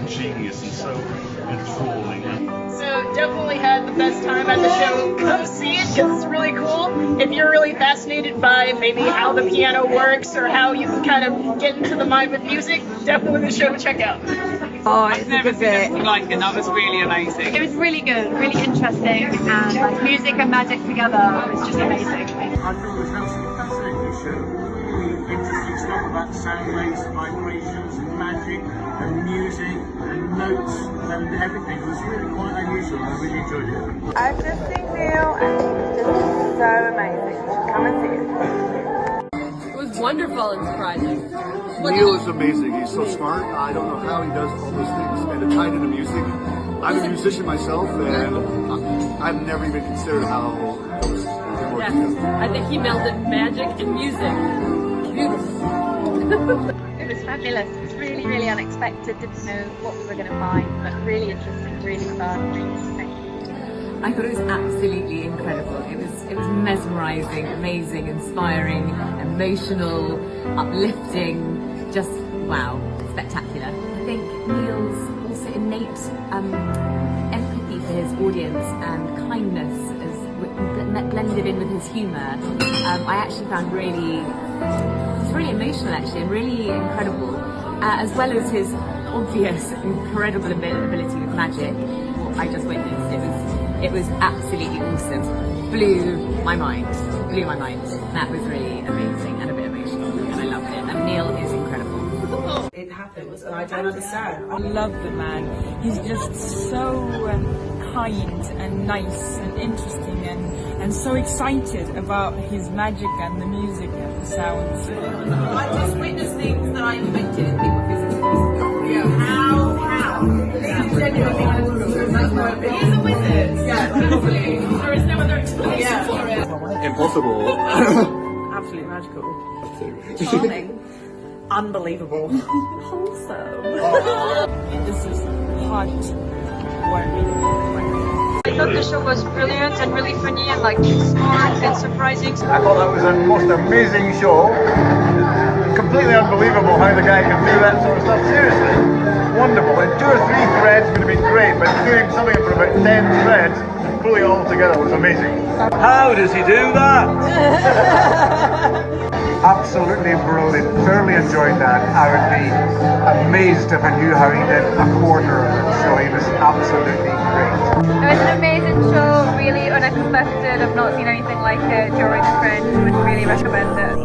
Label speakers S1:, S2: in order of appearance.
S1: a genius and so enthralling.
S2: So definitely had the best time at the show. Come see it because it's really cool. If you're really fascinated by maybe how the piano works or how you can kind of get into the mind with music, definitely the show to check out.
S3: Oh,
S4: I've never seen anything like it. That was really amazing.
S3: It was really good, really interesting, and like music and magic together was just amazing.
S5: I thought it was an absolutely fascinating show. Really interesting stuff about sound waves and vibrations and magic and music and notes and everything. It was really quite unusual. I really enjoyed it.
S6: I've just seen Neil and he's just so amazing. Come and see it.
S7: It was wonderful and surprising.
S8: Neil is amazing. He's so smart. I don't know how he does all those things and to tie it into music. I'm a musician myself, and I've never even considered how those work together.
S7: I think he melded magic and music. Beautiful.
S3: It was fabulous. It was really, really unexpected. Didn't know what we were going to find, but really interesting, really fun. Thank you.
S9: I thought it was absolutely incredible. It was mesmerising, amazing, inspiring, emotional, uplifting, just wow, spectacular. I think Neil's also innate empathy for his audience and kindness blended in with his humour. I actually found it's really emotional actually and really incredible, as well as his obvious incredible ability with magic. What I just witnessed, it was absolutely awesome. Blew my mind. That was really amazing and a bit emotional, and I loved it. And Neil is incredible.
S6: It happens and I don't understand.
S4: I love the man. He's just so kind and nice and interesting and so excited about his magic and the music and the sounds.
S6: I just witnessed things that I invented in people physically. Yeah. How? He's genuinely he's a wizard. Yeah, totally. There is no other explanation for it.
S8: Impossible.
S6: Absolutely magical. Charming. Unbelievable. Wholesome.
S4: This is hard work.
S3: I thought the show was brilliant and really funny and like smart and surprising.
S5: I thought that was the most amazing show. Completely unbelievable how the guy can do that sort of stuff. Seriously, wonderful. And 2 or 3 threads would have been great, but doing something for about 10 threads and pulling it all together was amazing.
S1: How does he do that?
S5: Absolutely brilliant. Thoroughly enjoyed that. I would be amazed if I knew how he did a quarter of it. So he was absolutely great.
S3: It was an amazing show, really unexpected. I've not seen anything like it during the Fringe. Would really recommend it.